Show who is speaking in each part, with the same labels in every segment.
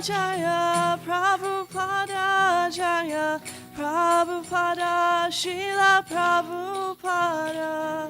Speaker 1: Jaya Prabhupada Jaya Prabhupada Srila Prabhupada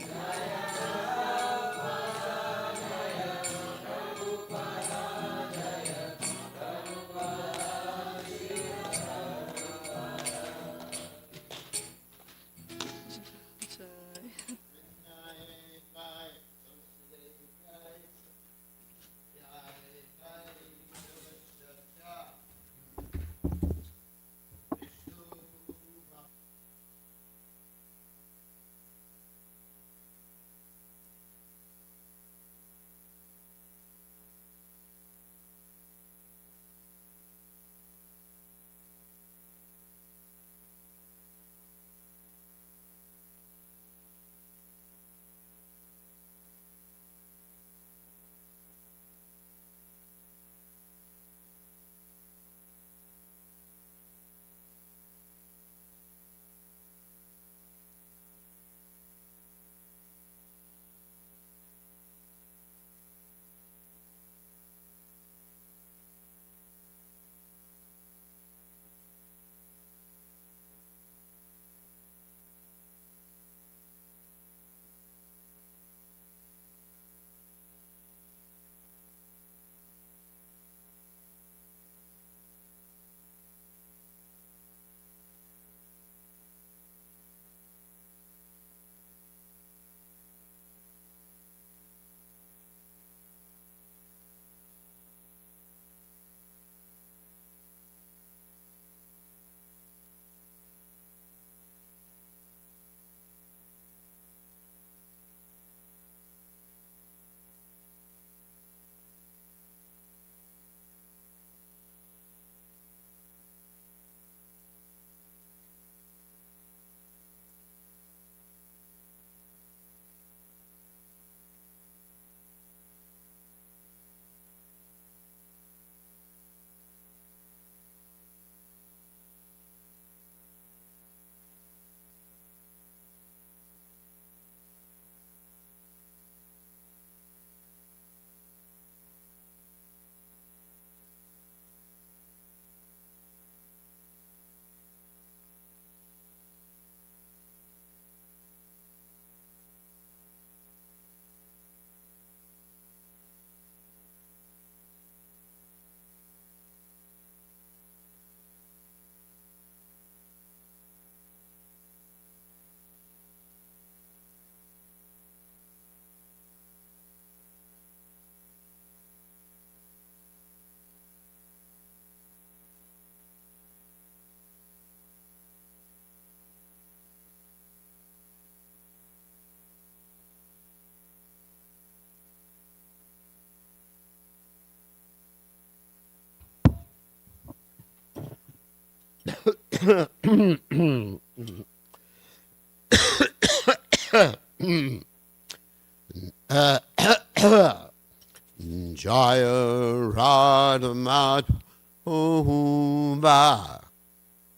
Speaker 2: Jaya Radha Madhava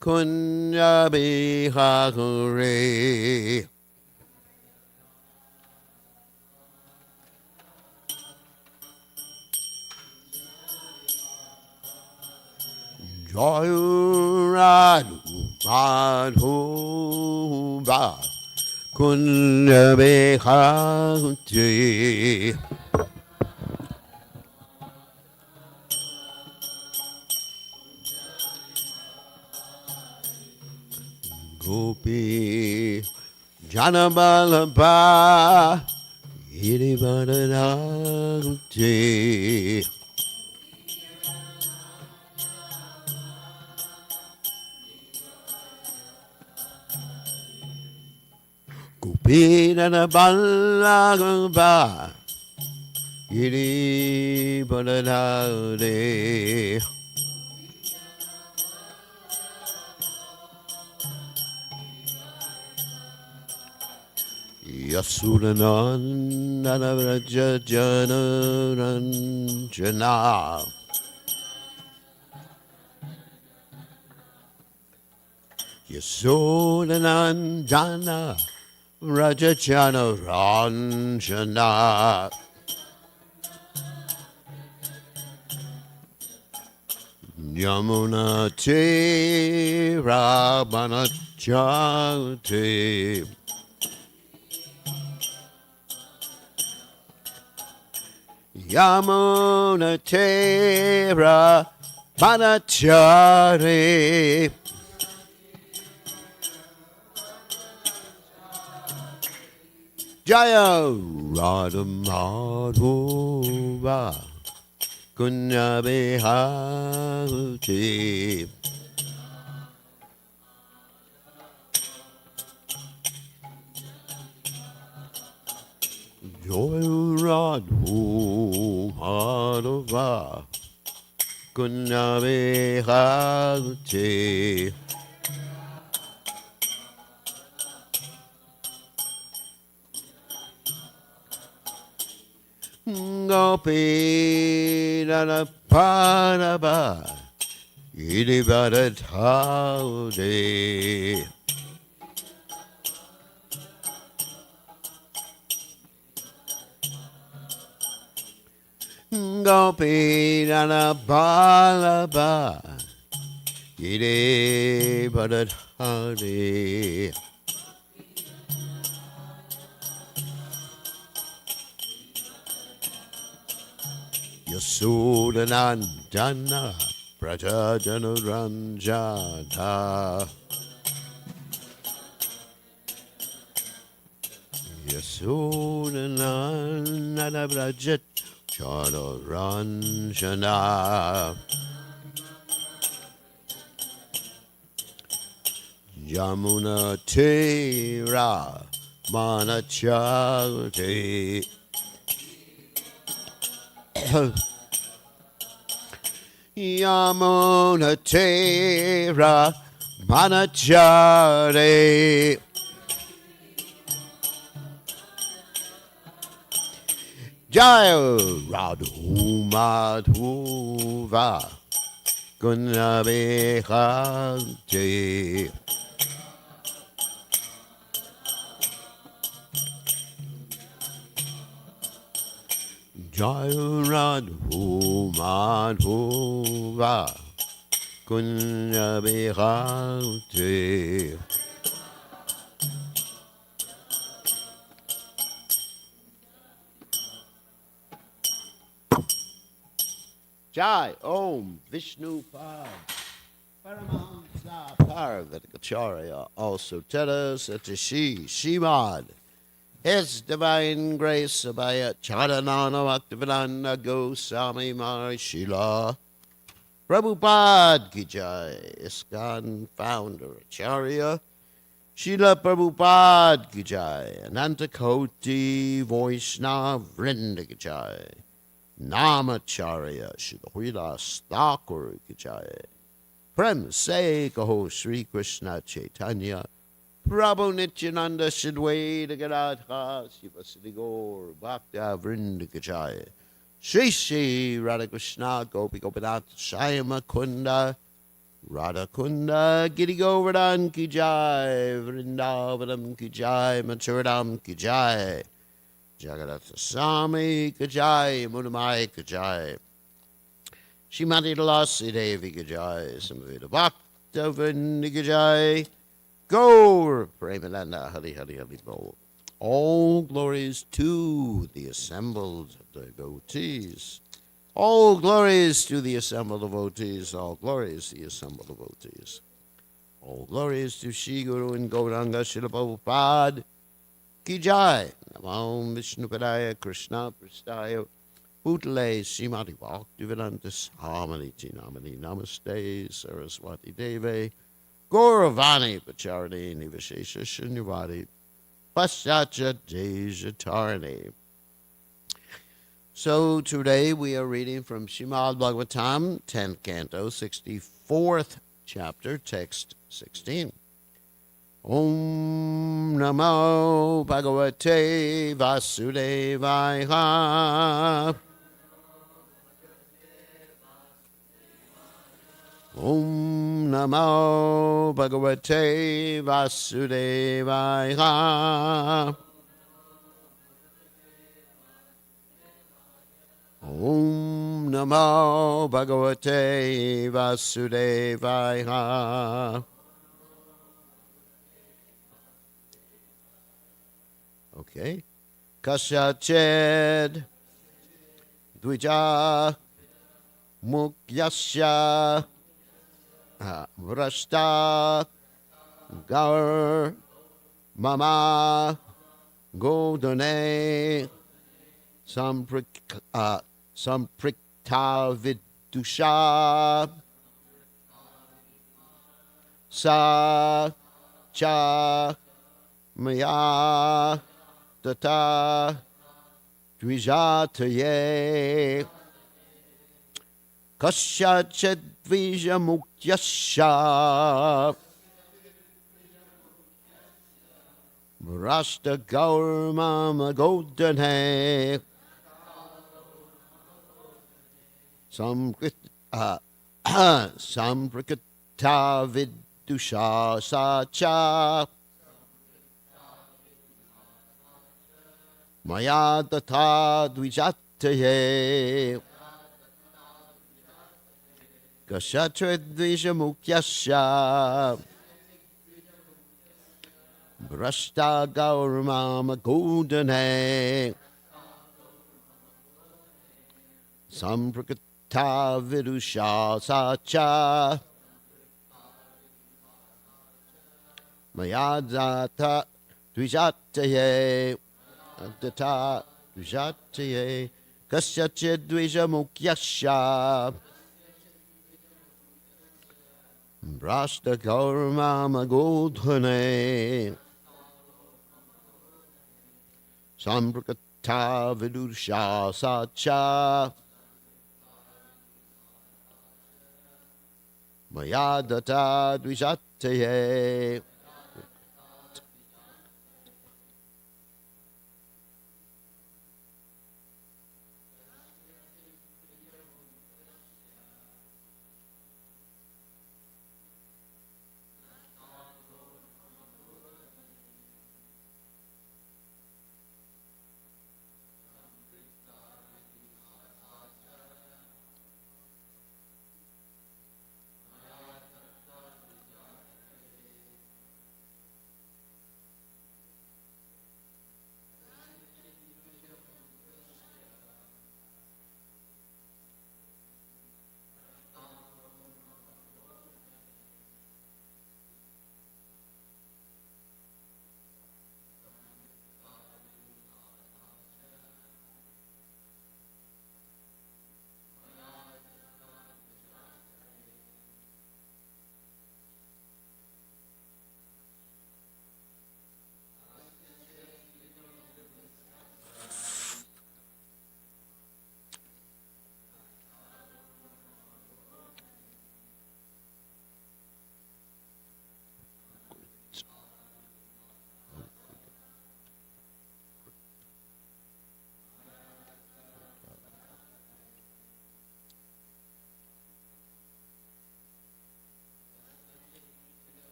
Speaker 2: Kunya Bihare Jaya Radha Madhava Kunya Bihare Gopi Janabalabha Irivadanante Gopi Janabalabha Irivadanante Yasudanandana Vraja Janaranjana Yasudanandana Vraja Janaranjana Yamuna Tera Banachate Yamuna Tera Banachare Jaya Radha Madhova Kunya Behati Joy Radhu Madhava Kunya Behati Gopi Nana Paraba Idibadataudi Gopi Nana Paraba Idibadataudi Yasudhanandana Prajajanuranjana Yasudhanandana Prajajanuranjana Yamuna Tera Manachate Yamuna Tera Manachare Jaya Radhu Madhuva Gunabehante Jaya Radhu Madhuva Kunya Behante Jai Om Vishnu Pad Paramahamsa Parvatikacharya also tell us that the Shimad His Divine Grace Abhaya Charanana Bhaktivedanta Goswami Mahashila Prabhupada Ki Jai ISKCON Founder Acharya Srila Prabhupada Ki Jai Anantakoti Vaishnava Vrinda Ki Jai Namacharya Srila Hridas Thakur Ki Jai Prem Se Kaho Sri Krishna Chaitanya Prabhu Nityananda Shidwaita Gadadha Shivasati Gaur Bhakta Vrinda Ki Jai Shri Shri Radha Krishna Gopi Gopinath Shayama Kunda Radha Kunda Giri Govardhan Ki Jai Vrindavanam Ki Jai Mathuradam Ki Jai Jagadath Swami Ki Jai Munamai Ki Jai Shrimati Tulasi Devi Ki Jai Samaveda Bhakta Vrinda Ki Jai Gaur Premananda Hari Hari Hari Bol. All glories to the assembled devotees. All glories to the assembled devotees. All glories to the assembled devotees. All glories to Shri Guru and Gauranga Srila Prabhupada Ki Jai. Namo Vishnupadaya Krishna Prastaya Bhutale Srimati Bhaktivedanta Swaminiti Namani Namaste Saraswati Deve Gauravani Pacharani Nivashesha Shunyavadi Paschacha Dejatarani. So today we are reading from Srimad Bhagavatam, 10th canto, 64th chapter, text 16. Om Namo Bhagavate Vasudevaya. Om Namo Bhagavate Vasudevaya. Om Namo Bhagavate Vasudevaya. Okay. Kasyached Dvija Mukyasya Vrashta Gaur Mama Godane Samprikta Vidusha Sa Cha Maya Tata Dvijataye Kasyached Dvija Mukyasya Rasta Gaur Mama Godane Samprikta Vidusha Sacha Maya Tata Dvijataye Kashatra Dvija Mukyasya Brashta Gaur Mama Godane Samprikta Vidusha Sacha Maya Tata Dvijataye Tata Dvijataye Kasyached Dvija Mukyasya Brashta Gaur Mama Godhane Samprikta Vidusha Sacha Maya Tata Dvijataye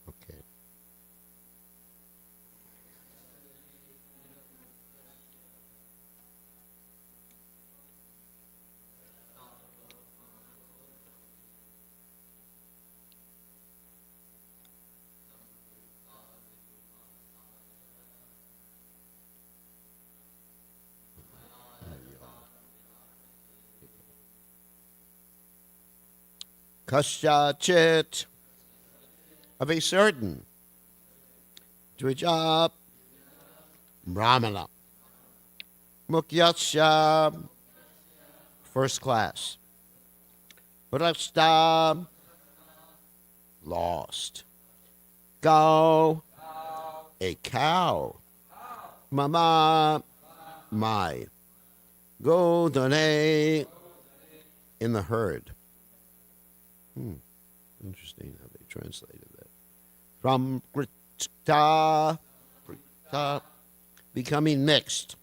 Speaker 2: Okay. Kasyachit of a certain Dvija Brahmana Mukyasya first class Rasta lost Go a cow Mama my Godane in the herd. Interesting how they translated that. From Krita, becoming mixed.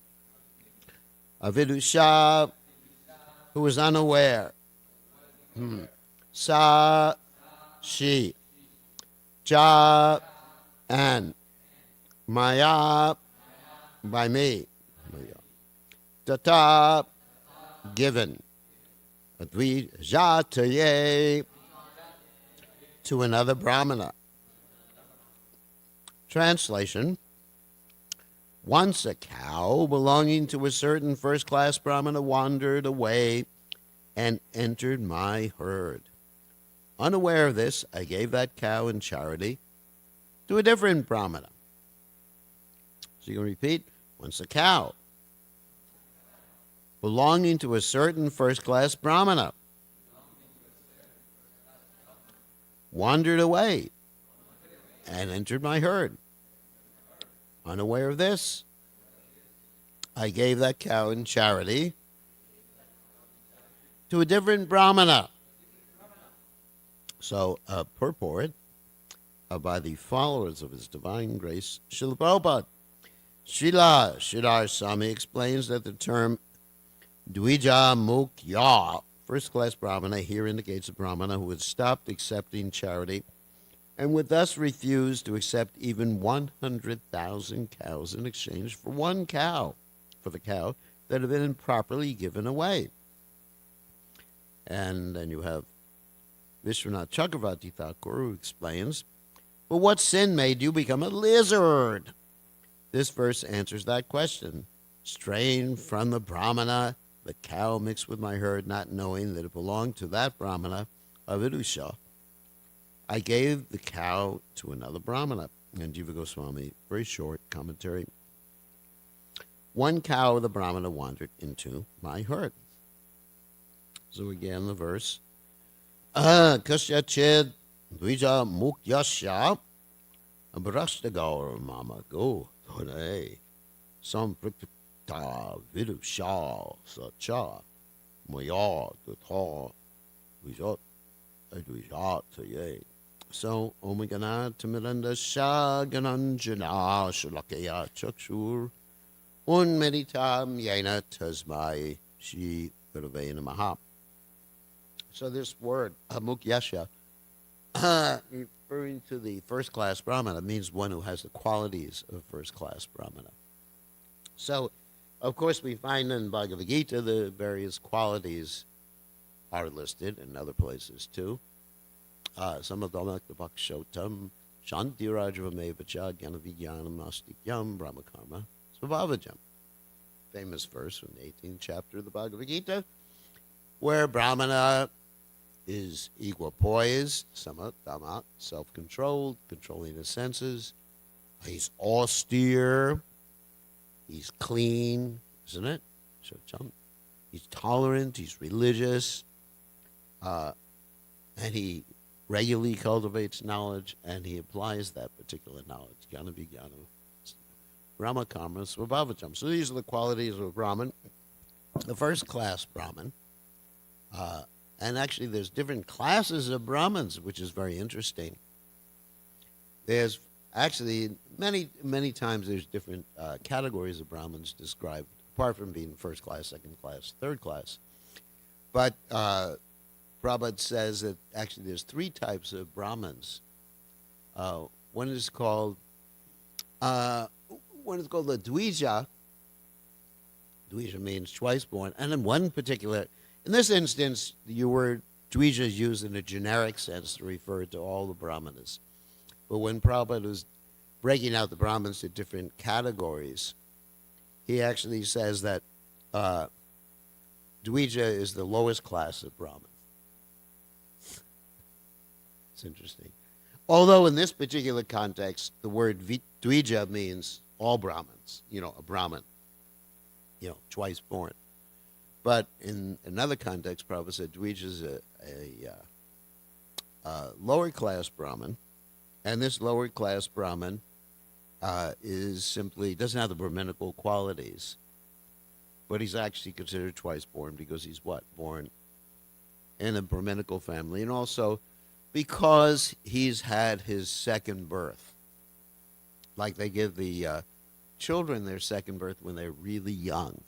Speaker 2: Avidusha, who was unaware. Sa, she. Ja, and. Maya, by me. Tata, given. Advijataye, to another Brahmana. Translation: once a cow belonging to a certain first-class Brahmana wandered away and entered my herd. Unaware of this, I gave that cow in charity to a different Brahmana. So you can repeat, once a cow belonging to a certain first-class Brahmana wandered away and entered my herd. Unaware of this, I gave that cow in charity to a different Brahmana. So, purport by the followers of His Divine Grace, Srila Prabhupada. Srila Sridhar Swami explains that the term Dvija Mukya, first-class Brahmana, here indicates a Brahmana who had stopped accepting charity and would thus refuse to accept even 100,000 cows in exchange for one cow, for the cow that had been improperly given away. And then you have Vishwanath Chakravarti Thakur, who explains, but what sin made you become a lizard? This verse answers that question. Straying from the Brahmana, the cow mixed with my herd, not knowing that it belonged to that Brahmana, Avidusha, I gave the cow to another Brahmana. And Jiva Goswami, very short commentary. One cow of the Brahmana wandered into my herd. So again, the verse. Kasyachid dvija mukyasya abrashtagar mama go thone samprikta vidusha sacha maya tatha vijat advijataye. So, Omagana Tamiranda Shagananjana Shalakaya Chakshur Unmeditam Yena Tasmai Shi Gurave Namaha. So this word, Mukyasha, referring to the first-class Brahmana, means one who has the qualities of first-class Brahmana. So, of course, we find in Bhagavad Gita the various qualities are listed in other places too. Some of them like the Bhakshotam, Shanti Rajavamevacha, Gyanavijnanam Astikyam, Brahmakarma, Svabhavajam. Famous verse from the 18th chapter of the Bhagavad Gita, where Brahmana is equipoised, samat, damat, self-controlled, controlling his senses. He's austere. He's clean, isn't it? He's tolerant. He's religious. And he regularly cultivates knowledge, and he applies that particular knowledge. Jnana vijnana, Brahma karma, svabhavajam. So these are the qualities of a Brahmin, the first class Brahmin. And actually, there's different classes of Brahmins, which is very interesting. There's actually many times there's different categories of Brahmins described, apart from being first class, second class, third class. But Prabhupada says that actually there's three types of Brahmins. One is called the Dvija. Dvija means twice born, and in one particular. In this instance, the word Dvija is used in a generic sense to refer to all the Brahmanas. But when Prabhupada was breaking out the Brahmins to different categories, he actually says that Dvija is the lowest class of Brahman. It's interesting. Although in this particular context, the word Dvija means all Brahmins, a Brahmin, twice born. But in another context, Prabhupada said Dvija is a lower class Brahmin, and this lower class Brahmin doesn't have the Brahminical qualities, but he's actually considered twice born because he's what? Born in a Brahminical family, and also because he's had his second birth. Like they give the children their second birth when they're really young,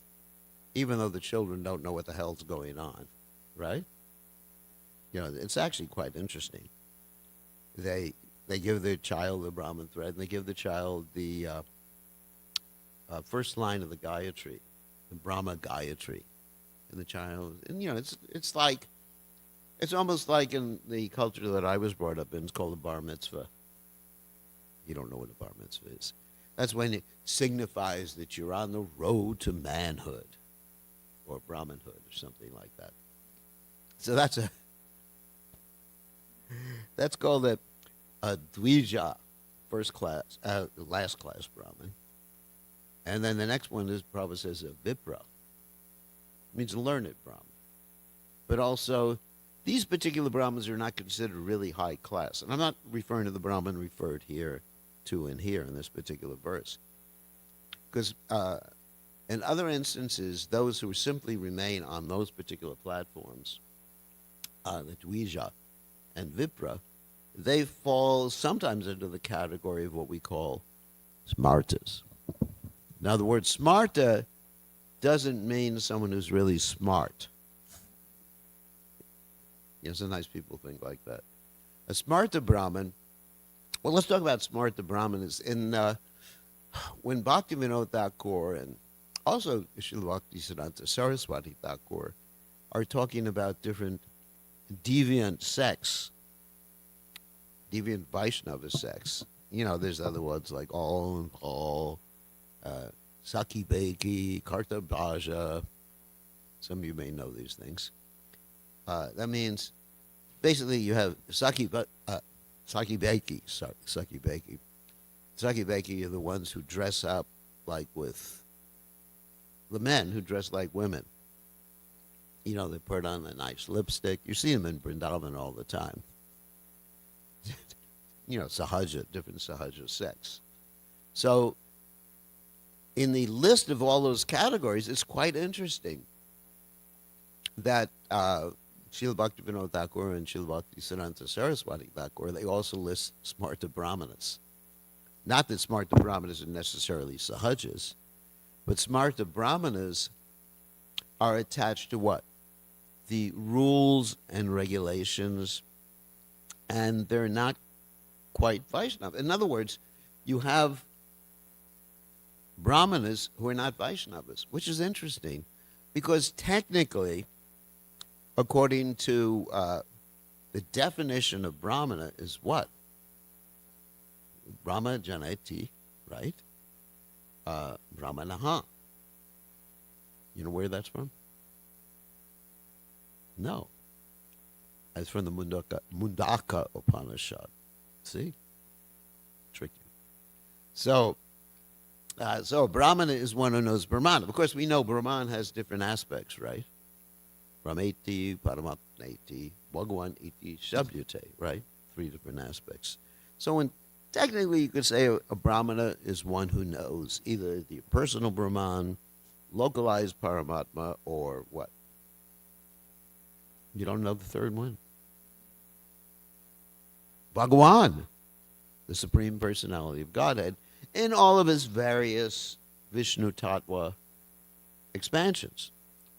Speaker 2: even though the children don't know what the hell's going on, right? It's actually quite interesting. They give their child the Brahmin thread, and they give the child the first line of the Gayatri, the Brahma Gayatri, and the child, and it's almost like in the culture that I was brought up in. It's called a bar mitzvah. You don't know what a bar mitzvah is. That's when it signifies that you're on the road to manhood, or Brahmanhood, or something like that. So that's called a Dvija, first class, last class Brahmin. And then the next one is Prabhupada says a Vipra. It means learned Brahmin. But also, these particular Brahmins are not considered really high class. And I'm not referring to the Brahmin referred here to in here in this particular verse. Because in other instances, those who simply remain on those particular platforms, the Dvija and Vipra, they fall sometimes into the category of what we call smartas. Now, the word smarta doesn't mean someone who's really smart. Sometimes people think like that. A smarta Brahmin, well, let's talk about smarta Brahmanas. When Bhaktivinoda Thakur and also Srila Bhaktisiddhanta Saraswati Thakur are talking about different deviant sects, deviant Vaishnava sects. There's other ones like All and Paul, Saki Beki, Karta Bhaja. Some of you may know these things. That means basically you have Saki Beki. Saki Beki. Saki Beki are the ones who dress up like with the men who dress like women. They put on a nice lipstick. You see them in Vrindavan all the time. Sahaja, different Sahaja sects. So, in the list of all those categories, it's quite interesting that Srila Bhaktivinoda Thakur and Srila Bhaktisiddhanta Saraswati Thakur, they also list Smarta Brahmanas. Not that Smarta Brahmanas are necessarily Sahajas, but Smarta Brahmanas are attached to what? The rules and regulations, and they're not quite Vaishnava. In other words, you have Brahmanas who are not Vaishnavas, which is interesting, because technically, according to the definition of Brahmana is what? Brahma Janati, right? Brahmanaha. You know where that's from? No. It's from the Mundaka Upanishad. See? Tricky. So Brahmana is one who knows Brahmana. Of course, we know Brahman has different aspects, right? Brahmeti, Paramatmeti, Bhagavan iti, Shabdyate, right? 3 different aspects. So technically you could say a Brahmana is one who knows either the personal Brahman, localized Paramatma, or what? You don't know the third one? Bhagavan, the Supreme Personality of Godhead, in all of his various Vishnu Tattva expansions.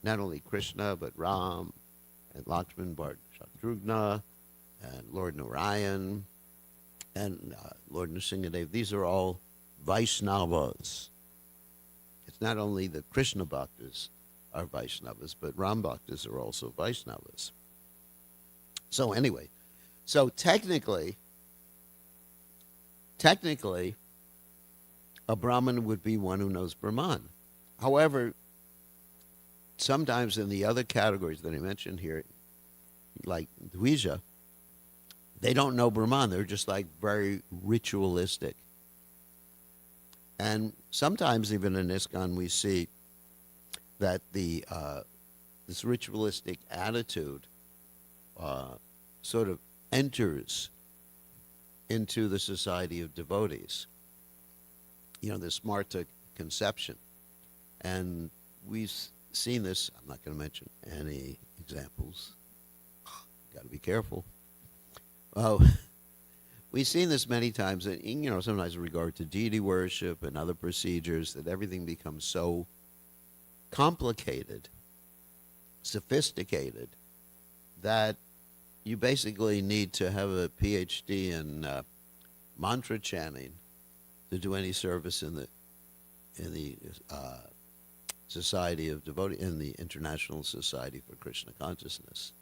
Speaker 2: Not only Krishna, but Ram, and Lakshman, Bharat, Shatrughna, and Lord Narayan, and Lord Nrsimhadev. These are all Vaishnavas. It's not only the Krishna Bhaktas are Vaishnavas, but Ram Bhaktas are also Vaishnavas. So anyway, technically, a Brahmin would be one who knows Brahman. However, sometimes in the other categories that I mentioned here, like Dvija, they don't know Brahman. They're just like very ritualistic. And sometimes even in ISKCON we see that this ritualistic attitude sort of enters into the society of devotees. The Smarta conception. And we've seen this. I'm not going to mention any examples. got to be careful. We've seen this many times, and sometimes in regard to deity worship and other procedures, that everything becomes so complicated, sophisticated, that you basically need to have a PhD in mantra chanting to do any service in the Society of Devotee, in the International Society for Krishna Consciousness.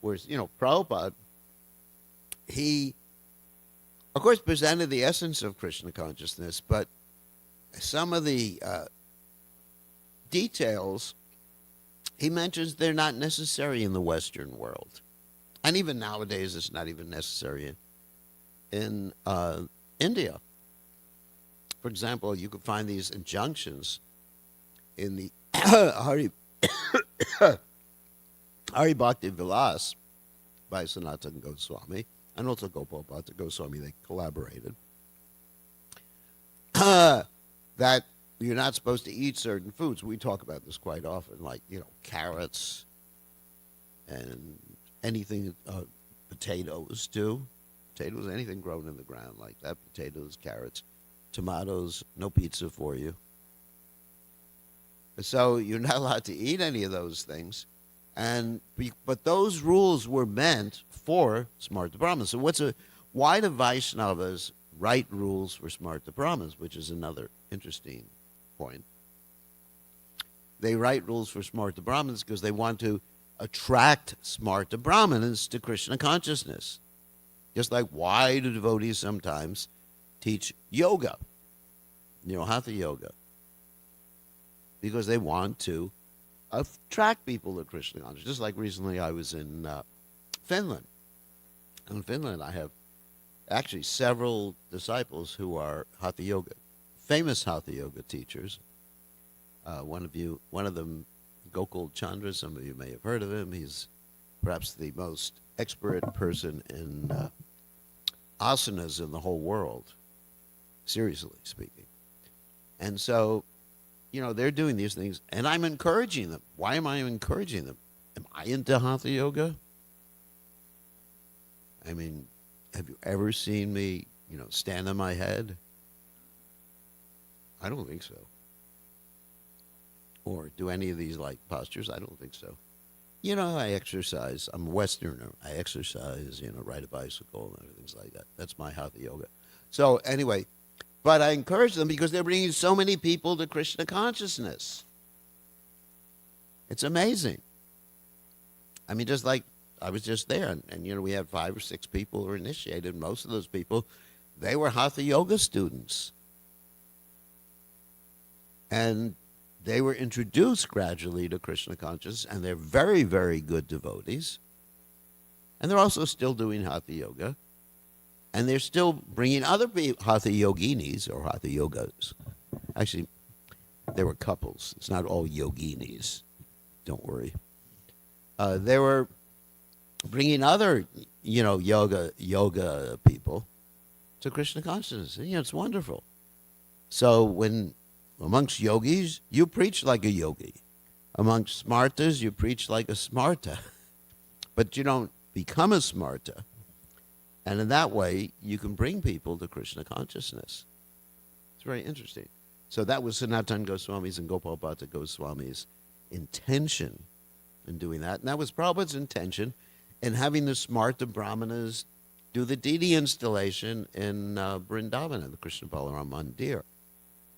Speaker 2: Whereas, Prabhupada, he, of course, presented the essence of Krishna consciousness, but some of the details he mentions, they're not necessary in the Western world. And even nowadays, it's not even necessary in India. For example, you could find these injunctions in the Hari Bhakti Vilas by Sanatana Goswami, and also Gopal Bhatta Goswami. They collaborated. That you're not supposed to eat certain foods. We talk about this quite often, like, carrots and anything, potatoes too. Potatoes, anything grown in the ground like that. Potatoes, carrots, tomatoes, no pizza for you. So you're not allowed to eat any of those things. But those rules were meant for Smarta Brahmins. So why do Vaishnavas write rules for Smarta Brahmins, which is another interesting point. They write rules for Smarta Brahmins because they want to attract Smarta Brahmins to Krishna consciousness. Just like why do devotees sometimes teach yoga, hatha yoga? Because they want to attract people to Krishna consciousness. Just like recently I was in Finland. In Finland I have actually several disciples who are hatha yoga, famous hatha yoga teachers. One of them, Gokul Chandra, some of you may have heard of him. He's perhaps the most expert person in asanas in the whole world, seriously speaking. And so, they're doing these things, and I'm encouraging them. Why am I encouraging them? Am I into hatha yoga? I mean, have you ever seen me, stand on my head? I don't think so. Or do any of these postures? I don't think so. I exercise. I'm a Westerner. I exercise, ride a bicycle and things like that. That's my hatha yoga. So anyway, but I encourage them because they're bringing so many people to Krishna consciousness. It's amazing. I mean, just like I was just there, and we had 5 or 6 people who were initiated. Most of those people, they were hatha yoga students. And they were introduced gradually to Krishna consciousness, and they're very, very good devotees. And they're also still doing hatha yoga. And they're still bringing other people, hatha yoginis or hatha yogas. Actually, there were couples. It's not all yoginis. Don't worry. They were bringing other, yoga people to Krishna consciousness. It's wonderful. So amongst yogis, you preach like a yogi. Amongst smartas, you preach like a smarta. But you don't become a smarta. And in that way, you can bring people to Krishna consciousness. It's very interesting. So that was Sanatana Goswami's and Gopal Bhatta Goswami's intention in doing that. And that was Prabhupada's intention in having the Smarta Brahmanas do the deity installation in Vrindavan, in the Krishna Balaram Mandir.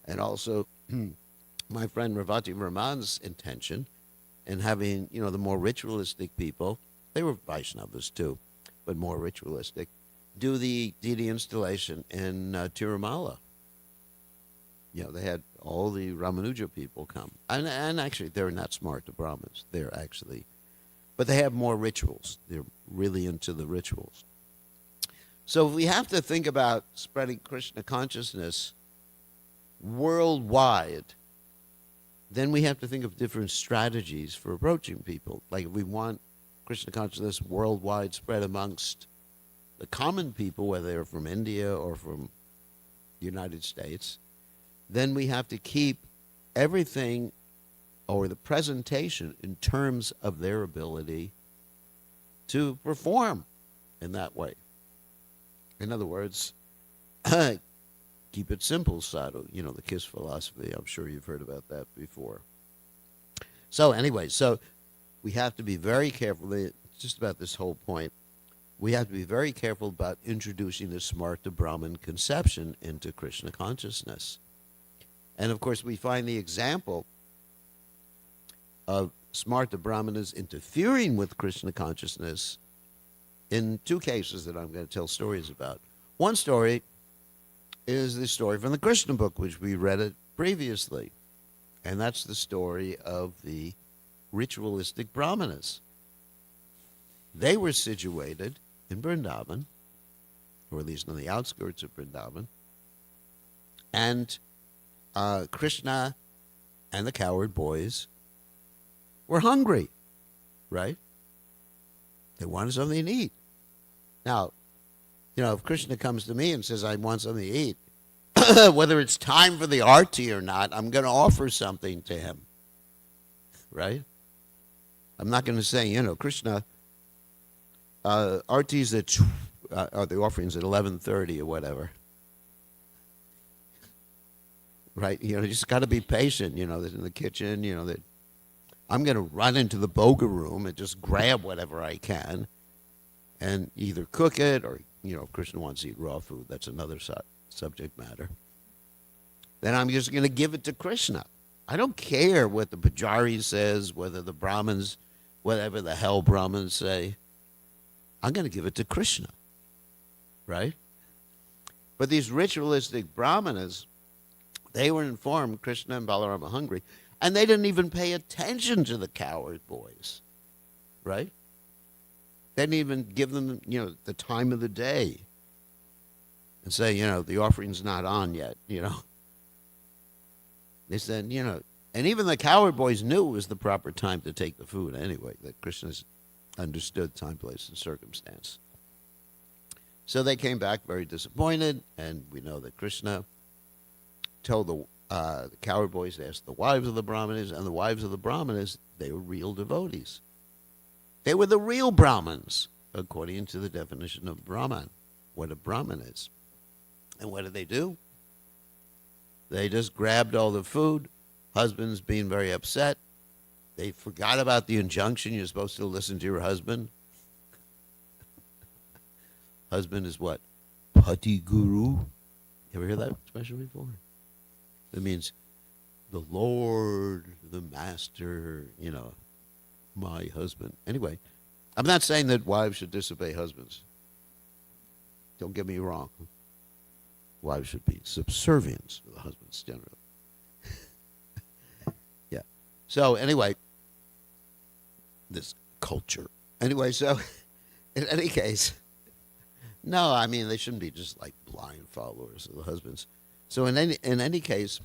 Speaker 2: And also, my friend Ravati Raman's intention in having, the more ritualistic people, they were Vaishnavas too, but more ritualistic, do the deity installation in Tirumala. They had all the Ramanuja people come. And actually, they're not smart, the Brahmins. But they have more rituals. They're really into the rituals. So if we have to think about spreading Krishna consciousness worldwide, then we have to think of different strategies for approaching people. Like if we want Krishna consciousness worldwide spread amongst the common people, whether they're from India or from the United States, then we have to keep everything or the presentation in terms of their ability to perform in that way. In other words, keep it simple, sadhu. You know, the KISS philosophy. I'm sure you've heard about that before. So anyway, so we have to be very careful. It's just about this whole point. We have to be very careful about introducing the Smarta Brahman conception into Krishna consciousness. And of course, we find the example of Smarta Brahmanas interfering with Krishna consciousness in two cases that I'm going to tell stories about. One story is the story from the Krishna book, which we read it previously. And that's the story of the ritualistic Brahmanas. They were situated in Vrindavan, or at least on the outskirts of Vrindavan. And Krishna and the cowherd boys were hungry, right? They wanted something to eat. Now, you know, if Krishna comes to me and says, I want something to eat, whether it's time for the arti or not, I'm going to offer something to him, right? I'm not going to say, you know, Krishna, arti's at, the offering's at 11:30 or whatever. Right? You know, you just got to be patient, you know, in the kitchen, you know, that I'm going to run into the boga room and just grab whatever I can and either cook it or, you know, if Krishna wants to eat raw food, that's another subject matter. Then I'm just going to give it to Krishna. I don't care what the Pujari says, whether the Brahmins, whatever the hell Brahmins say. I'm going to give it to Krishna, right? But these ritualistic Brahmanas, they were informed Krishna and Balaram are hungry, and they didn't even pay attention to the cowherd boys, right? They didn't even give them, you know, the time of the day and say, you know, the offering's not on yet, you know. They said, you know, and even the cowherd boys knew it was the proper time to take the food anyway, that Krishna's understood time, place, and circumstance. So they came back very disappointed, and we know that Krishna told the cowherd boys to ask the wives of the Brahmanas, and the wives of the Brahmanas, they were real devotees. They were the real Brahmins, according to the definition of Brahman, what a Brahman is. And what did they do? They just grabbed all the food, husbands being very upset. They forgot about the injunction, you're supposed to listen to your husband. Husband is what? Pati Guru. You ever hear that expression before? It means the Lord, the Master, you know, my husband. Anyway, I'm not saying that wives should disobey husbands. Don't get me wrong. Wives should be subservient to the husbands generally. Yeah. So anyway, this culture. Anyway, so in any case, no, I mean, they shouldn't be just like blind followers of the husbands. So in any case,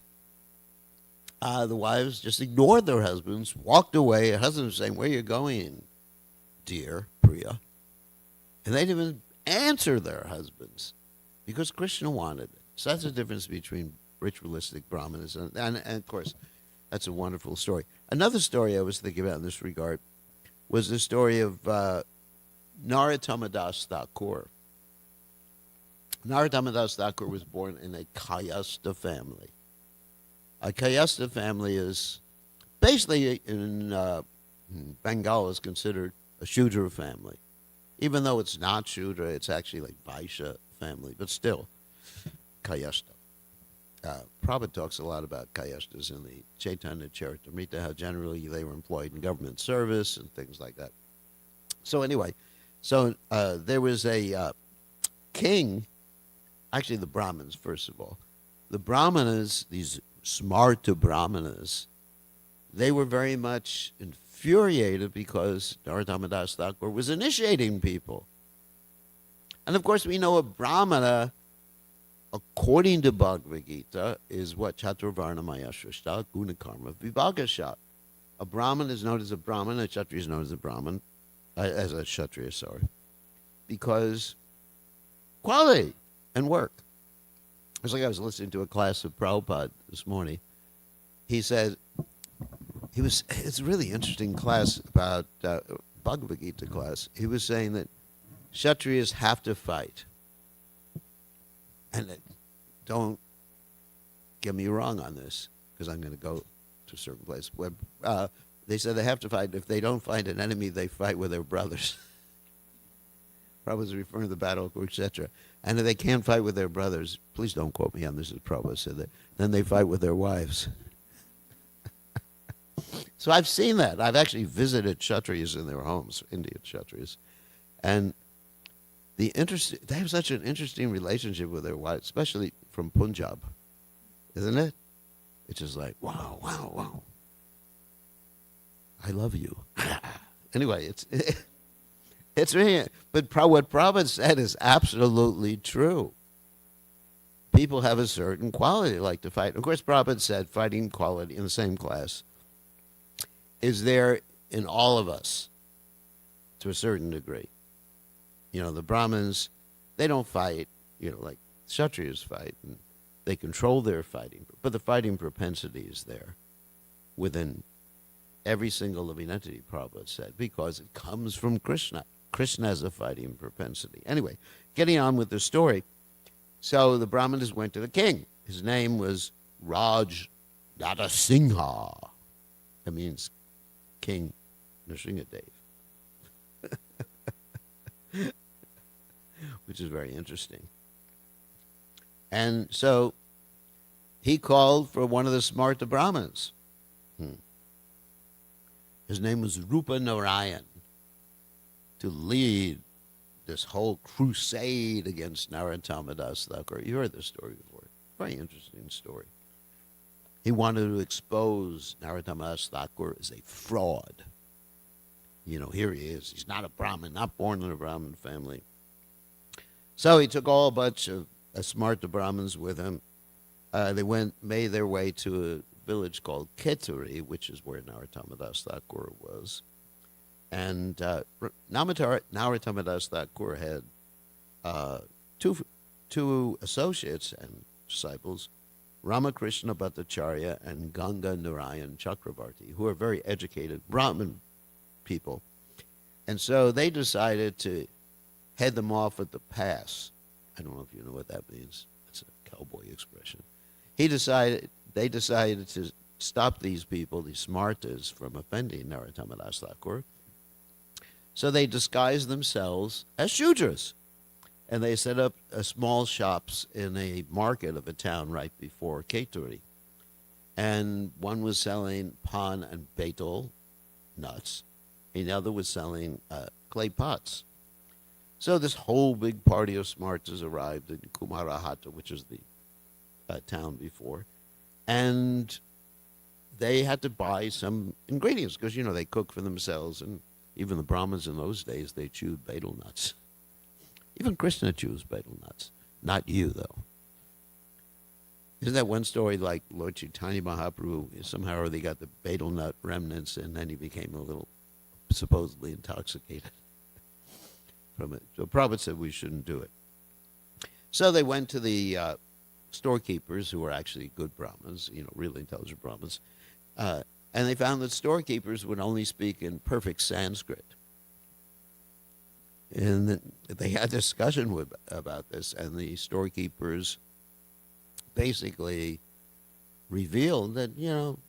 Speaker 2: the wives just ignored their husbands, walked away. Her husband was saying, where are you going, dear Priya? And they didn't even answer their husbands because Krishna wanted it. So that's the difference between ritualistic Brahmanas and of course, that's a wonderful story. Another story I was thinking about in this regard was the story of Narottama Das Thakur. Narottama Das Thakur was born in a Kayastha family. A Kayastha family is basically in Bengal is considered a Shudra family. Even though it's not Shudra, it's actually like Vaishya family, but still Kayastha. Prabhupada talks a lot about Kayasthas in the Chaitanya Charitamrita, how generally they were employed in government service and things like that. So anyway, there was a king, actually the Brahmins, first of all. The Brahmanas, these Smarta Brahmanas, they were very much infuriated because Narottama Das Thakur was initiating people. And of course, we know a Brahmana, according to Bhagavad Gita, is what? Chaturvarna Maya Shrishta Gunakarma Vibhagasha. A Brahman is known as a Brahman, a Kshatriya is known as a Brahman, as a Kshatriya, sorry, because quality and work. It's like I was listening to a class of Prabhupada this morning. He said, it's a really interesting class about Bhagavad Gita class, he was saying that Kshatriyas have to fight. And don't get me wrong on this, because I'm going to go to a certain place. Where, they said they have to fight. If they don't find an enemy, they fight with their brothers. Prabhupada was referring to the battle, etc. And if they can't fight with their brothers, please don't quote me on this, as Prabhupada said that, then they fight with their wives. So I've seen that. I've actually visited Kshatriyas in their homes, Indian Kshatriyas. And they have such an interesting relationship with their wives, especially from Punjab, isn't it? It's just like, wow, wow, wow. I love you. Anyway, it's really, but what Prabhupada said is absolutely true. People have a certain quality they like to fight. Of course, Prabhupada said fighting quality in the same class is there in all of us to a certain degree. You know, the Brahmins, they don't fight, you know, like Kshatriyas fight, and they control their fighting, but the fighting propensity is there within every single living entity, Prabhupada said, because it comes from Krishna. Krishna has a fighting propensity. Anyway, getting on with the story. So the Brahmanas went to the king. His name was Raj Narasimha. That means King Nrsimhadev. Which is very interesting. And so he called for one of the Smarta Brahmins. His name was Rupa Narayan, to lead this whole crusade against Narottama Das Thakur. You heard this story before. Very interesting story. He wanted to expose Narottama Das Thakur as a fraud. You know, here he is. He's not a Brahmin, not born in a Brahmin family. So he took a bunch of Smarta Brahmins with him. They made their way to a village called Keturi, which is where Narottama Das Thakur was. And Narottama Das Thakur had two associates and disciples, Ramakrishna Bhattacharya and Ganga Narayan Chakravarti, who are very educated Brahmin people. And so they decided to head them off at the pass. I don't know if you know what that means. It's a cowboy expression. They decided to stop these people, these Smartas, from offending Narottama Das Thakur. So they disguised themselves as Shudras. And they set up small shops in a market of a town right before Keturi. And one was selling pan and betel nuts. And the other was selling clay pots. So this whole big party of Smartas arrived in Kumarahata, which is the town before. And they had to buy some ingredients because, you know, they cook for themselves. And even the Brahmins in those days, they chewed betel nuts. Even Krishna chews betel nuts. Not you, though. Isn't that one story like Lord Chaitanya Mahaprabhu, somehow or they got the betel nut remnants and then he became a little supposedly intoxicated from it. So Prabhupada said we shouldn't do it. So they went to the storekeepers, who were actually good Brahmins, you know, really intelligent Brahmins, and they found that storekeepers would only speak in perfect Sanskrit. And they had a discussion about this, and the storekeepers basically revealed that, you know,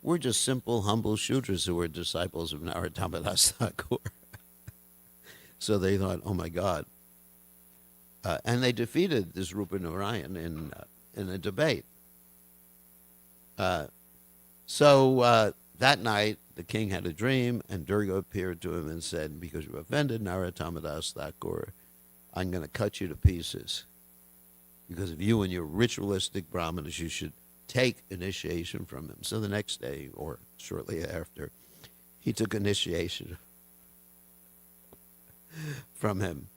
Speaker 2: we're just simple, humble Shudras who are disciples of Narottama Das Thakur. So they thought, oh my God. And they defeated this Rupa Narayan in a debate. So that night, the king had a dream, and Durga appeared to him and said, because you offended Narottama Das Thakur, I'm going to cut you to pieces. Because of you and your ritualistic brahmanas, you should take initiation from him. So the next day, or shortly after, he took initiation from him.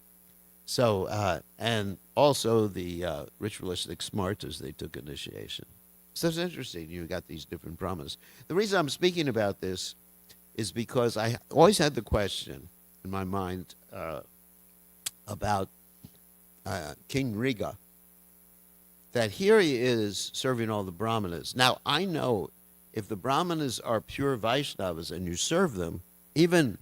Speaker 2: So, and also the ritualistic Smartas, they took initiation. So it's interesting, you got these different brahmanas. The reason I'm speaking about this is because I always had the question in my mind about King Riga, that here he is serving all the brahmanas. Now, I know if the brahmanas are pure Vaishnavas and you serve them, even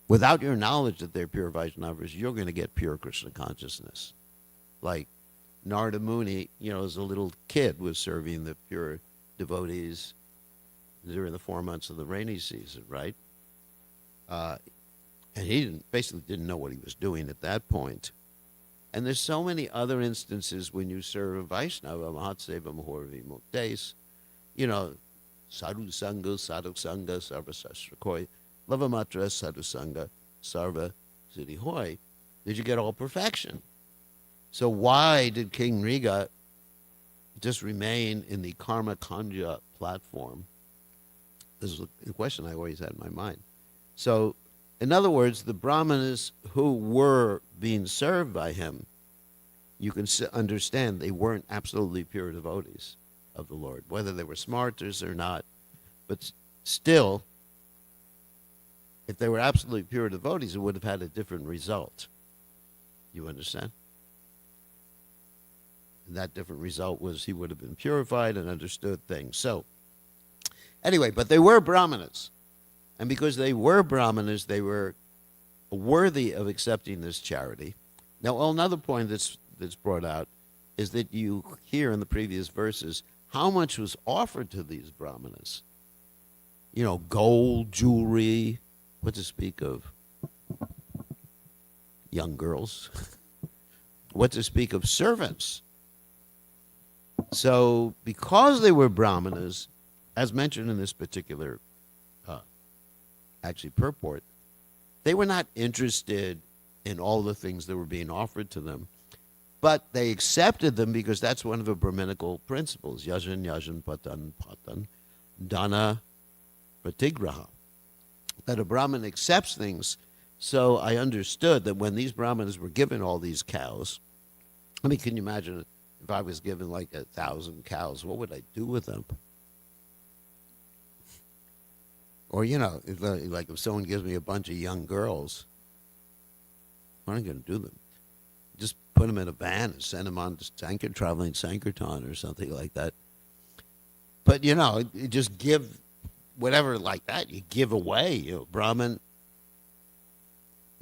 Speaker 2: without your knowledge that they're pure Vaishnavas, you're going to get pure Krishna consciousness. Like Narada Muni, as a little kid, was serving the pure devotees during the 4 months of the rainy season, right? And he basically didn't know what he was doing at that point. And there's so many other instances when you serve a Vaishnava, Mahatseva Mahorvi Muktes, Sadhu Sangha, Sarva Sastrakoi, Lavamatra, Sadhu Sangha, Sarva Siddhi did you get all perfection? So why did King Riga just remain in the Karma Kanja platform? This is a question I always had in my mind. So, in other words, the Brahmanas who were being served by him, you can understand they weren't absolutely pure devotees of the Lord, whether they were smarters or not. But still, if they were absolutely pure devotees, it would have had a different result. You understand? And that different result was he would have been purified and understood things. So, anyway, but they were Brahmanas. And because they were Brahmanas, they were worthy of accepting this charity. Now, another point that's brought out is that you hear in the previous verses how much was offered to these Brahmanas. Gold, jewelry, what to speak of young girls, what to speak of servants. So, because they were Brahmanas, as mentioned in this particular purport, they were not interested in all the things that were being offered to them, but they accepted them because that's one of the Brahminical principles, yajan, yajan, patan, patan, dana, pratigraha, that a Brahmin accepts things. So I understood that when these Brahmanas were given all these cows, can you imagine if I was given like 1,000 cows, what would I do with them? Or, like if someone gives me a bunch of young girls, what am I going to do with them? Just put them in a van and send them on to traveling Sankirtan or something like that. But, you just give whatever like that, you give away. Brahmin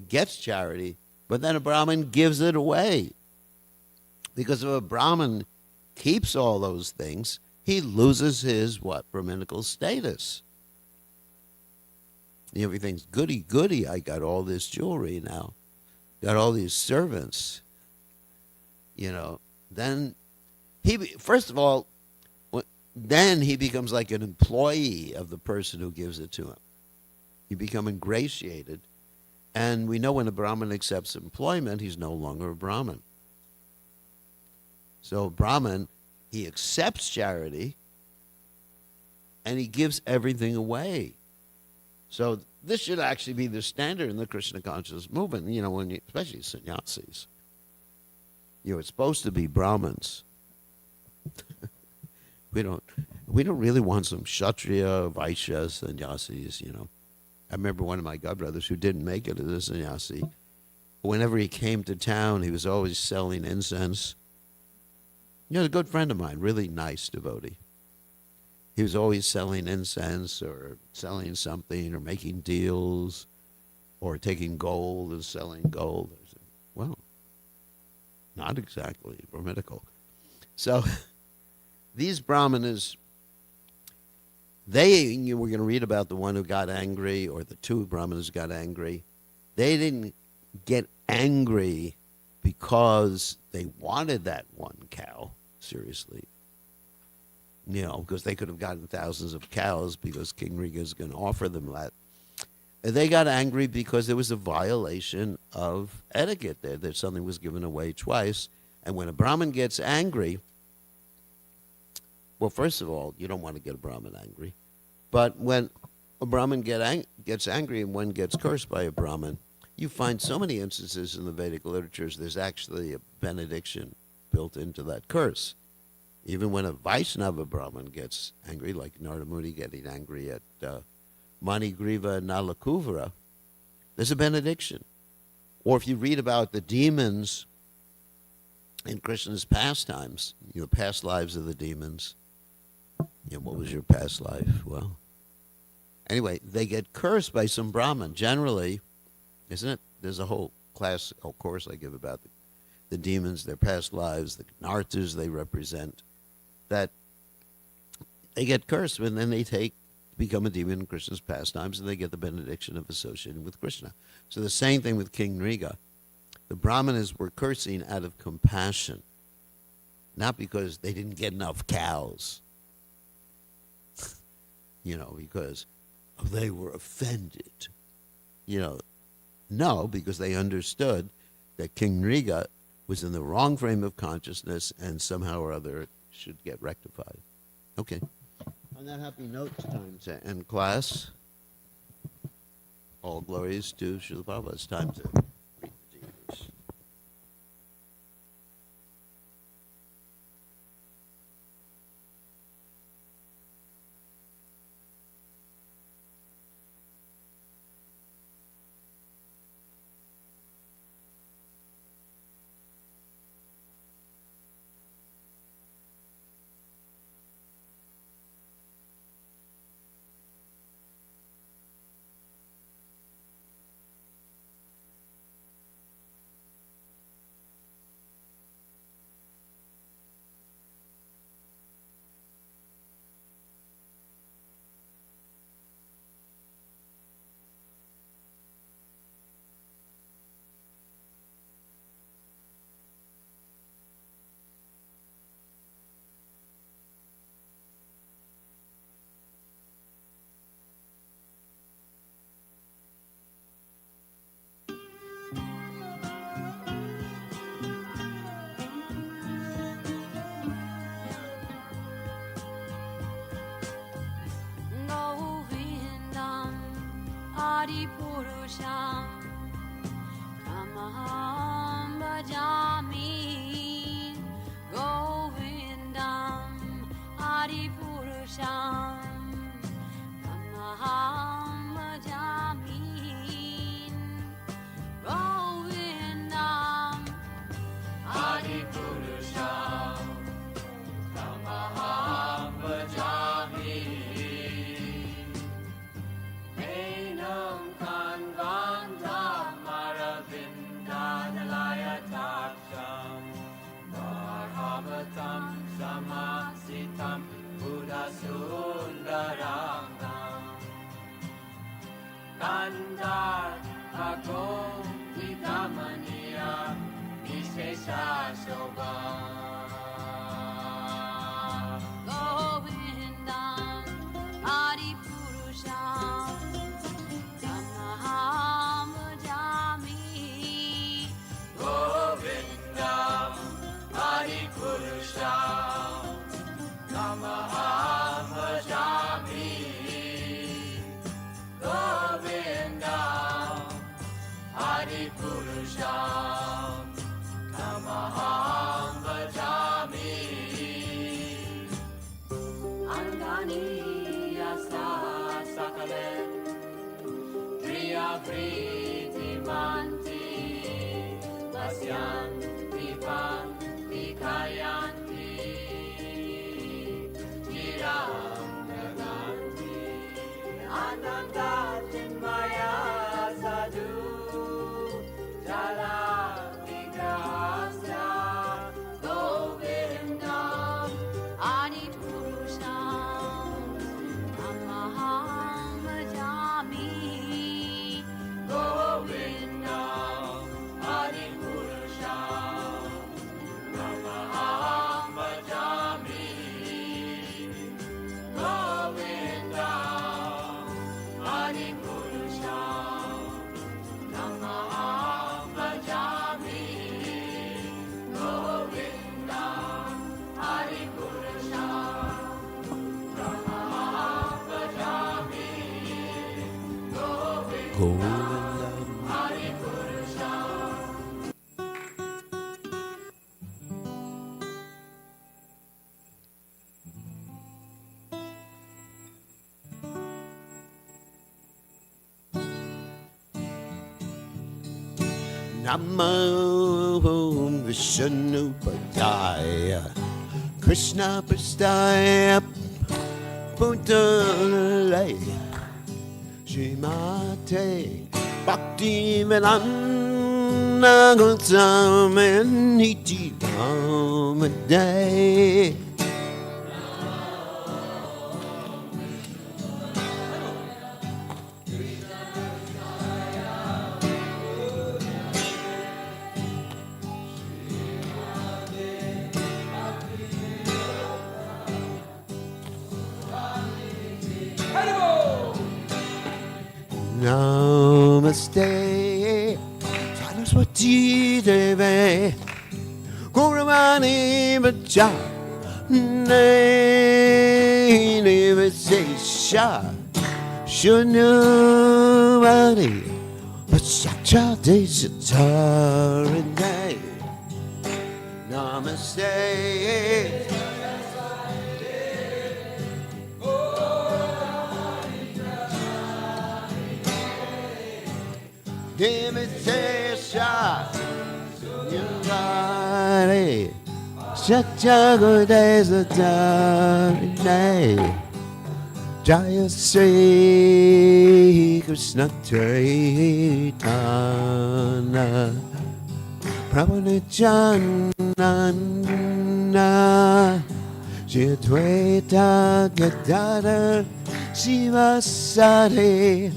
Speaker 2: gets charity, but then a Brahmin gives it away. Because if a Brahmin keeps all those things, he loses his, Brahminical status. Everything's goody-goody. I got all this jewelry now. Got all these servants. Then first of all, then he becomes like an employee of the person who gives it to him. You become ingratiated. And we know when a Brahmin accepts employment, he's no longer a Brahmin. So Brahmin, he accepts charity, and he gives everything away. So this should actually be the standard in the Krishna consciousness movement, especially sannyasis. It's supposed to be Brahmins. We don't really want some Kshatriya, Vaishya, sannyasis, I remember one of my godbrothers who didn't make it as a sannyasi. Whenever he came to town, he was always selling incense. A good friend of mine, really nice devotee. He was always selling incense or selling something or making deals or taking gold and selling gold. I said, well, not exactly Brahminical. So these Brahmanas, we're going to read about the one who got angry or the two Brahmanas got angry. They didn't get angry because they wanted that one cow, seriously. Because they could have gotten thousands of cows because King Riga is going to offer them that. And they got angry because there was a violation of etiquette there, that something was given away twice. And when a Brahmin gets angry, well, first of all, you don't want to get a Brahmin angry. But when a Brahmin gets angry and one gets cursed by a Brahmin, you find so many instances in the Vedic literatures, there's actually a benediction built into that curse. Even when a Vaishnava Brahmin gets angry, like Narada Muni getting angry at Manigriva and Nalakuvara, there's a benediction. Or if you read about the demons in Krishna's pastimes, past lives of the demons, what was your past life? Well, anyway, they get cursed by some Brahmin. Generally, isn't it? There's a whole class, of course, I give about the demons, their past lives, the nartas they represent, that they get cursed, and then they become a demon in Krishna's pastimes, and they get the benediction of associating with Krishna. So the same thing with King Nriga. The Brahmanas were cursing out of compassion, not because they didn't get enough cows, because they were offended. No, because they understood that King Nriga was in the wrong frame of consciousness and somehow or other should get rectified. Okay. On that happy note, it's time to end class. All glories to Srila Prabhupada. It's time to read the deities.
Speaker 3: Govindam Adipurusham Tamaham Bhajami. Govindam Adipurusham Tamaham Bhajami. Govindam Adipurusham Tamaham Bhajami. Enam Kanvandam Maravindadalayataksham Varhavatam Samasitam Buddhasundarangam Kandar Agom Vidamaniya Vishesha Shobham. Govindam Adipurusham Tamaham Bhajami. Govindam Adipurusham Tamaham Bhajami. Govindam Adipurusham Tamaham Bhajami. Angani Yasa Sakale Priya Priti Manti Vasyan Vipan Vikayanti Chiram Naganti Ananda Chinmaya Sadhu Jala Vigrahasya Govindam Adipurusham Tamaham Bhajami. Govindam Adipurusham Tamaham Bhajami. Govindam Adipurusham Tamaham Bhajami. Govindam Adipurusham Tamaham Bhajami.
Speaker 2: Govindam.
Speaker 3: Adipurusham.
Speaker 2: Namo Vishnu Padaya Krishna Prastaya Bhutale Shrimate Bhakti Vedanta Goswami Niti Namaste. Namaste, Saraswati Deve, Gauravani Vacha, Nivasesha, Shunyavani, Vasacha Desatarinay. Namaste. Demitesha, Yurari, Shachago Desatarinay. Jaya Sri Krishna Chaitanya Prabhu Nityananda Shri Advaita Gadadhar Sivasari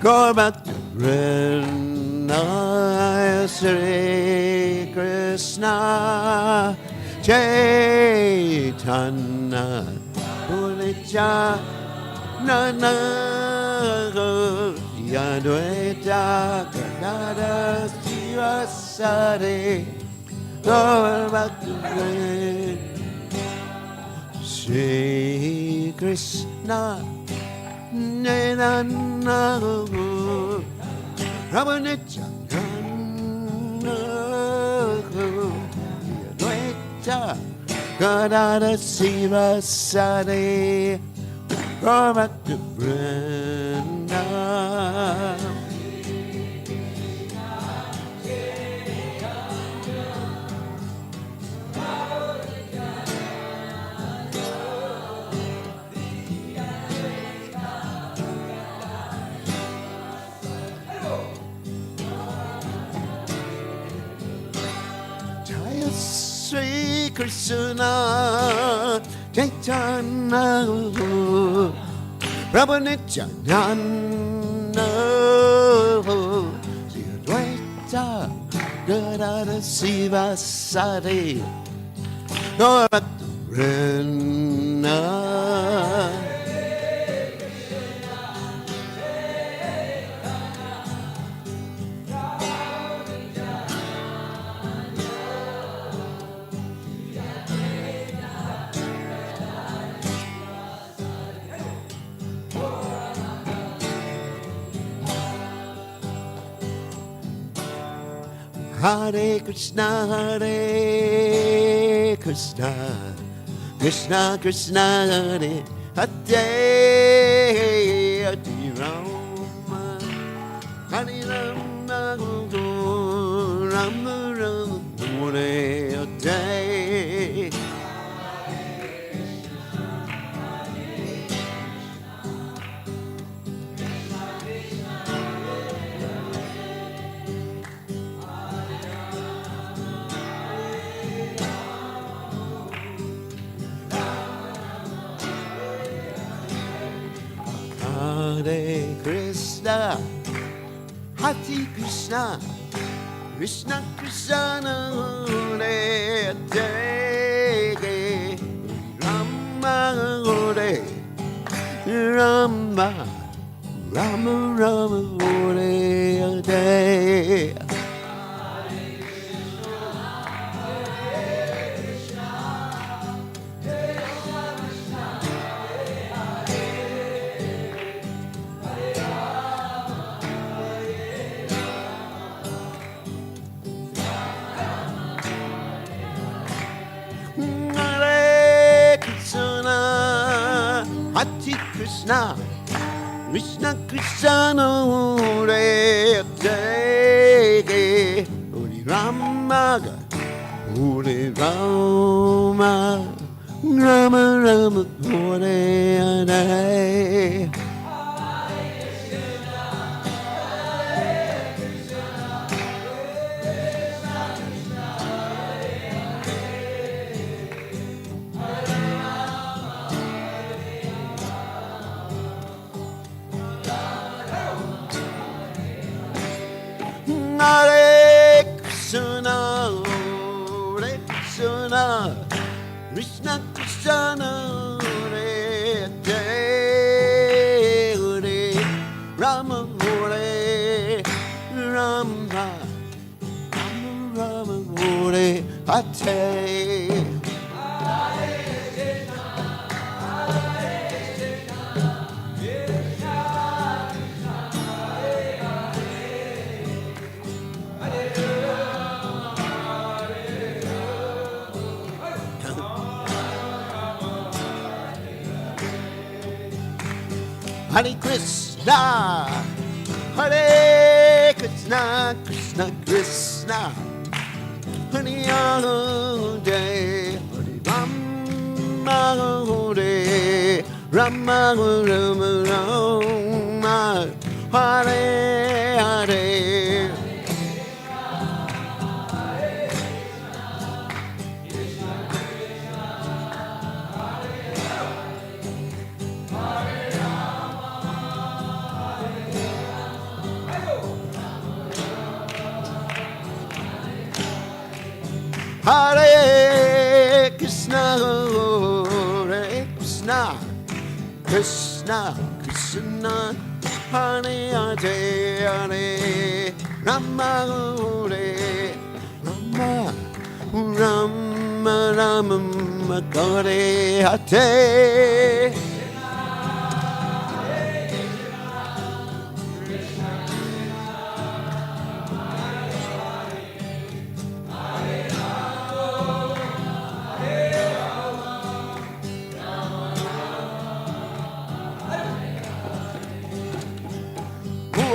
Speaker 2: Gaur Bhakta Vrinda Shri Krishna Chaitanya Prabhu Nityananda Yadvaita Gadadhar Sivasari Gaur Bhakta Shri Krishna Nityananda Prabhu Nityananda Yadvaita Gadadhar Sivasari Gaur Bhakta Vrinda. Jaya Sri Krishna Chaitanya Prabhu Nityananda Shri Advaita Gadadhar Sivasari Gaur Bhakta Vrinda. Hare Krishna, Hare Krishna, Krishna Krishna, Hare Hare, Hare Rama, Hare Rama, Rama Rama, Hare Hare. Hare Krishna, Hare Krishna, Krishna Krishna, Hare Hare, Rama Hare Rama, Rama Rama Hare Hare. Hare Krishna, Krishna Krishna, Hare Hare, Hare Rama, Hare Rama, Rama Rama, Hare Hare. Krishna Krishna Hare Hare Rama Hare Rama Rama Hare Hare. Hare Krishna, Hare Krishna, Krishna Krishna, Hare Hare, Hare Rama, Hare Rama, Rama Rama, Hare Hare.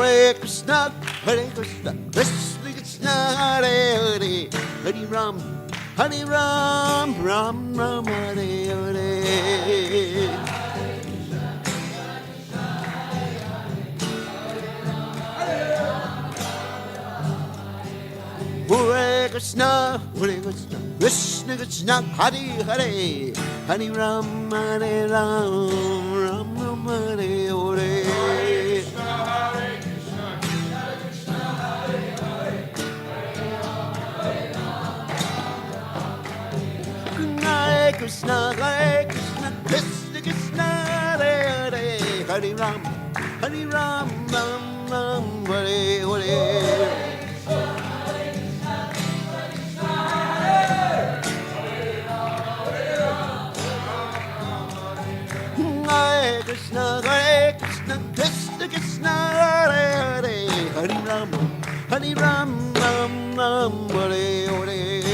Speaker 2: Hare Krishna, Hare Krishna, Krishna Krishna, Hare Hare, Hare Rama, Hare Rama, Rama Rama, Hare Hare. Hare Krishna, Hare Krishna, Krishna Krishna, Hare Hare, Hare Ram, Ram Ram, Hare Hare. Hare Krishna, Hare Krishna, Krishna Krishna, Hare Hare, Hare Ram, Ram Ram, Hare Hare. Hare Krishna, Krishna Krishna, Hare Hare, Hare Ram, Ram Ram, Hare Hare. Hare Krishna, Krishna Krishna, Hare Hare, Hare Ram, Ram Ram, Hare Hare.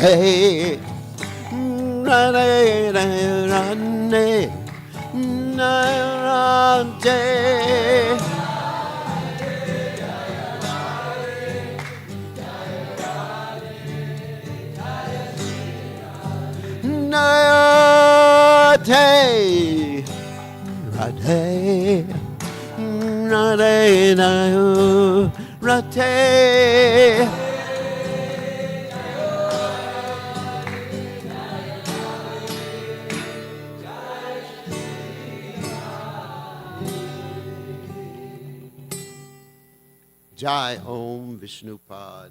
Speaker 2: Hey, Jai Om Vishnupad.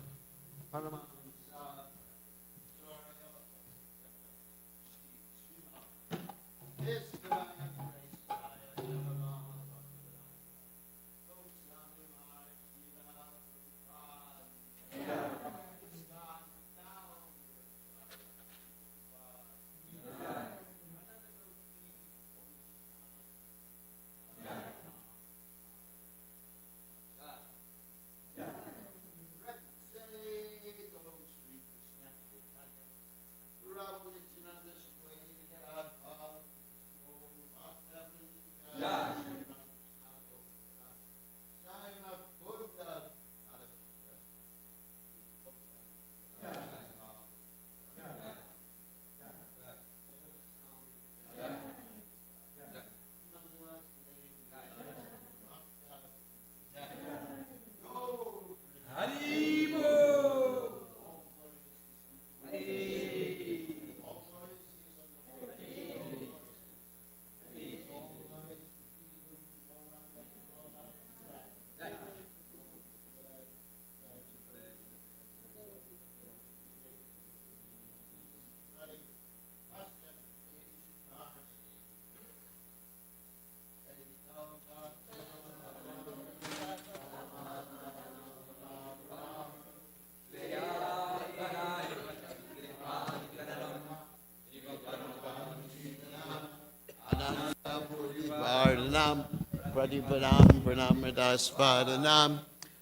Speaker 2: Vardhanam, Pratipadam, Pranamridasvadanam,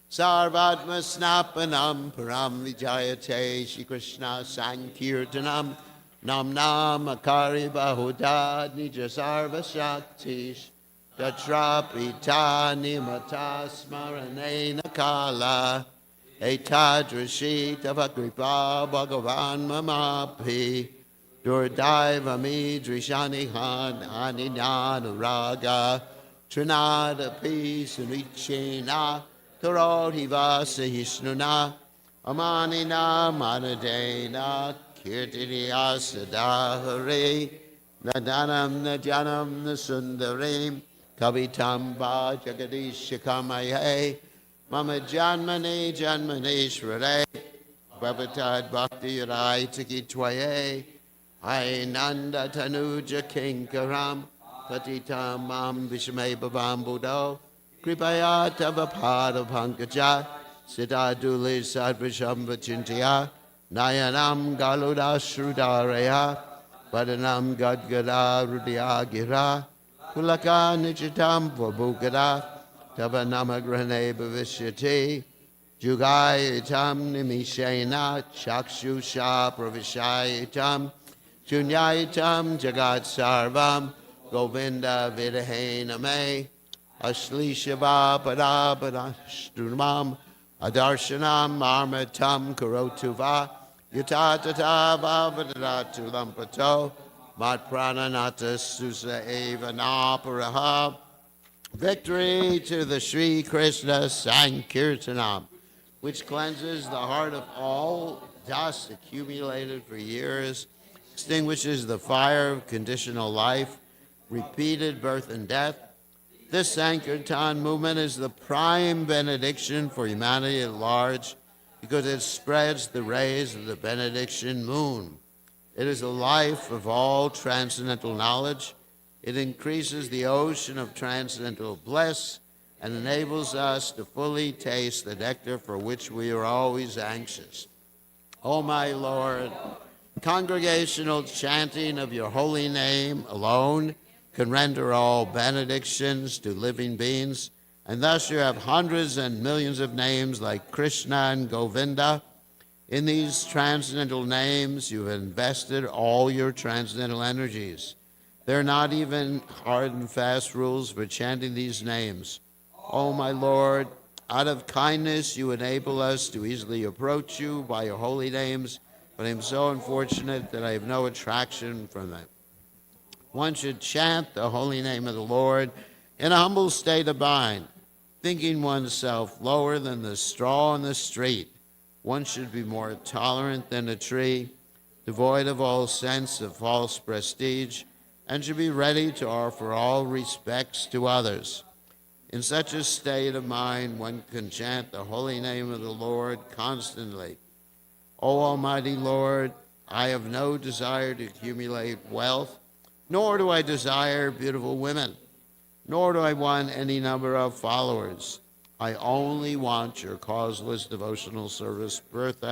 Speaker 2: Sarvatma Snapanam, Param Vijayate, Shri Krishna Sankirtanam, Nam Nam Akari Bahuda, Nija Sarva Shaktish, Tatrapita Nimata Smaranena Kala, Etadrashi Tavakripa Bhagavan Mamapi, Durdaiva Midrishanihan Aninanuraga, Trinada Peace Richena, Tarodhiva Sahishnuna, Amanina Manadena, Kirtiniya Sadahare, Nadanam Najanam Nasundarim, Kavitamba Jagadishakamaye, Mama Janmane Janmaneshware, Bhavatad Bhakti Rai Tikitwaye, Ainanda Tanuja Kinkaram, Patitam Mam Vishme Bhavam Buddho, Kripaya Tavapada Pankaja, Siddhaduli Sadvisham Vachintiya, Nayanam Galuda Shrudaraya, Vadanam Gadgada Rudya Gira, Kulaka Nichitam Vabukada, Tavanamagrane Bhavishyati, Jugayitam Nimishena, Chakshusha Pravishayitam, Chunyayitam Jagat Sarvam, Govinda Vidahename, Ashlishava Padapadashtunam, Adarshanam Marmatam Karotuva, Yutatata Vavadatu Lampato, Mat Prananata Susa Eva Naparaha. Victory to the Sri Krishna Sankirtanam, which cleanses the heart of all dust accumulated for years, extinguishes the fire of conditional life, repeated birth and death. This Sankirtan movement is the prime benediction for humanity at large because it spreads the rays of the benediction moon. It is the life of all transcendental knowledge. It increases the ocean of transcendental bliss and enables us to fully taste the nectar for which we are always anxious. O my Lord, congregational chanting of your holy name alone can render all benedictions to living beings, and thus you have hundreds and millions of names like Krishna and Govinda. In these transcendental names, you have invested all your transcendental energies. There are not even hard and fast rules for chanting these names. O my Lord, out of kindness you enable us to easily approach you by your holy names, but I am so unfortunate that I have no attraction from them. One should chant the holy name of the Lord in a humble state of mind, thinking oneself lower than the straw on the street. One should be more tolerant than a tree, devoid of all sense of false prestige, and should be ready to offer all respects to others. In such a state of mind, one can chant the holy name of the Lord constantly. O Almighty Lord, I have no desire to accumulate wealth, nor do I desire beautiful women, nor do I want any number of followers. I only want your causeless devotional service, birth after